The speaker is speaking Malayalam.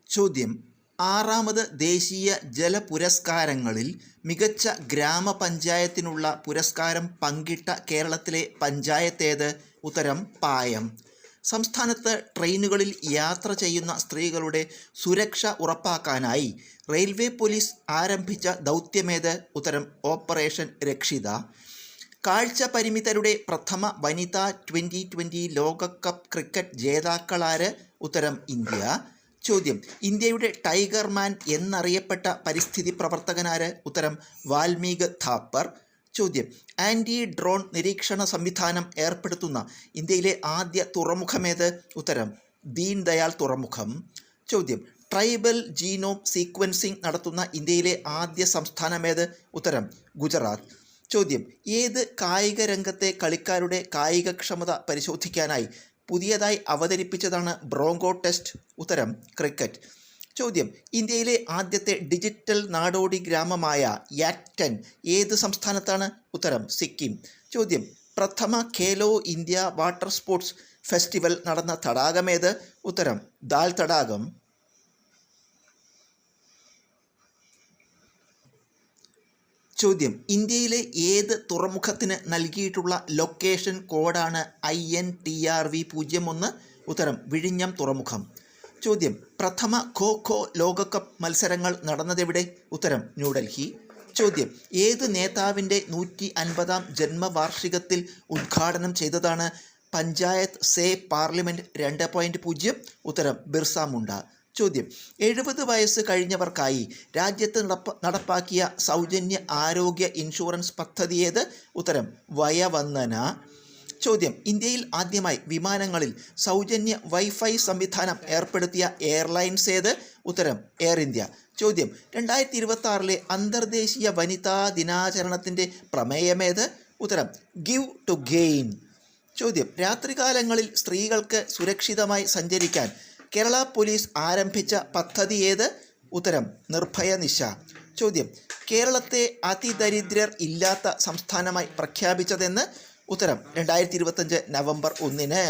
ചോദ്യം: ആറാമത് ദേശീയ ജല പുരസ്കാരങ്ങളിൽ മികച്ച ഗ്രാമപഞ്ചായത്തിനുള്ള പുരസ്കാരം പങ്കിട്ട കേരളത്തിലെ പഞ്ചായത്തേത്? ഉത്തരം: പായം. സംസ്ഥാനത്ത് ട്രെയിനുകളിൽ യാത്ര ചെയ്യുന്ന സ്ത്രീകളുടെ സുരക്ഷ ഉറപ്പാക്കാനായി റെയിൽവേ പോലീസ് ആരംഭിച്ച ദൗത്യമേത്? ഉത്തരം: ഓപ്പറേഷൻ രക്ഷിത. കാഴ്ച പരിമിതരുടെ പ്രഥമ വനിതാ ട്വൻ്റി ലോകകപ്പ് ക്രിക്കറ്റ് ജേതാക്കളാര്? ഉത്തരം: ഇന്ത്യ. ചോദ്യം: ഇന്ത്യയുടെ ടൈഗർ മാൻ എന്നറിയപ്പെട്ട പരിസ്ഥിതി പ്രവർത്തകനാര്? ഉത്തരം: വാൽമീക് താപ്പർ. ചോദ്യം: ആൻറ്റി ഡ്രോൺ നിരീക്ഷണ സംവിധാനം ഏർപ്പെടുത്തുന്ന ഇന്ത്യയിലെ ആദ്യ തുറമുഖമേത്? ഉത്തരം: ദീൻ ദയാൽ തുറമുഖം. ചോദ്യം: ട്രൈബൽ ജീനോം സീക്വൻസിംഗ് നടത്തുന്ന ഇന്ത്യയിലെ ആദ്യ സംസ്ഥാനമേത്? ഉത്തരം: ഗുജറാത്ത്. ചോദ്യം: ഏത് കായിക രംഗത്തെ കളിക്കാരുടെ കായികക്ഷമത പരിശോധിക്കാനായി പുതിയതായി അവതരിപ്പിച്ചതാണ് ബ്രോങ്കോ ടെസ്റ്റ്? ഉത്തരം: ക്രിക്കറ്റ്. ചോദ്യം: ഇന്ത്യയിലെ ആദ്യത്തെ ഡിജിറ്റൽ നാടോടി ഗ്രാമമായ യാക്ടൻ ഏത് സംസ്ഥാനത്താണ്? ഉത്തരം: സിക്കിം. ചോദ്യം: പ്രഥമ Khelo India water sports festival നടന്ന തടാകമേത്? ഉത്തരം: ദാൽ തടാകം. ചോദ്യം: ഇന്ത്യയിലെ ഏത് തുറമുഖത്തിന് നൽകിയിട്ടുള്ള ലൊക്കേഷൻ കോഡാണ് INTRV01? ഉത്തരം: വിഴിഞ്ഞം തുറമുഖം. ചോദ്യം: പ്രഥമ ഖോ ലോകകപ്പ് മത്സരങ്ങൾ നടന്നതെവിടെ? ഉത്തരം: ന്യൂഡൽഹി. ചോദ്യം: ഏത് നേതാവിൻ്റെ 150-ാം ജന്മവാർഷികത്തിൽ ഉദ്ഘാടനം ചെയ്തതാണ് പഞ്ചായത്ത് സേ പാർലമെൻറ്റ് 2.0? ഉത്തരം: ബിർസ മുണ്ട. ചോദ്യം: 70 വയസ്സ് കഴിഞ്ഞവർക്കായി രാജ്യത്ത് നടപ്പാക്കിയ സൗജന്യ ആരോഗ്യ ഇൻഷുറൻസ് പദ്ധതി ഏത്? ഉത്തരം: വയവന്ദന. ചോദ്യം: ഇന്ത്യയിൽ ആദ്യമായി വിമാനങ്ങളിൽ സൗജന്യ വൈഫൈ സംവിധാനം ഏർപ്പെടുത്തിയ എയർലൈൻസ് ഏത്? ഉത്തരം: എയർ ഇന്ത്യ. ചോദ്യം: 2026 അന്തർദേശീയ വനിതാ ദിനാചരണത്തിൻ്റെ പ്രമേയമേത്? ഉത്തരം: ഗിവ് ടു ഗെയിൻ. ചോദ്യം: രാത്രികാലങ്ങളിൽ സ്ത്രീകൾക്ക് സുരക്ഷിതമായി സഞ്ചരിക്കാൻ കേരള പോലീസ് ആരംഭിച്ച പദ്ധതി ഏത്? ഉത്തരം: നിർഭയ നിശ. ചോദ്യം: കേരളത്തെ അതിദരിദ്രർ ഇല്ലാത്ത സംസ്ഥാനമായി പ്രഖ്യാപിച്ചതെന്ന്? ഉത്തരം: 2025 നവംബർ 1.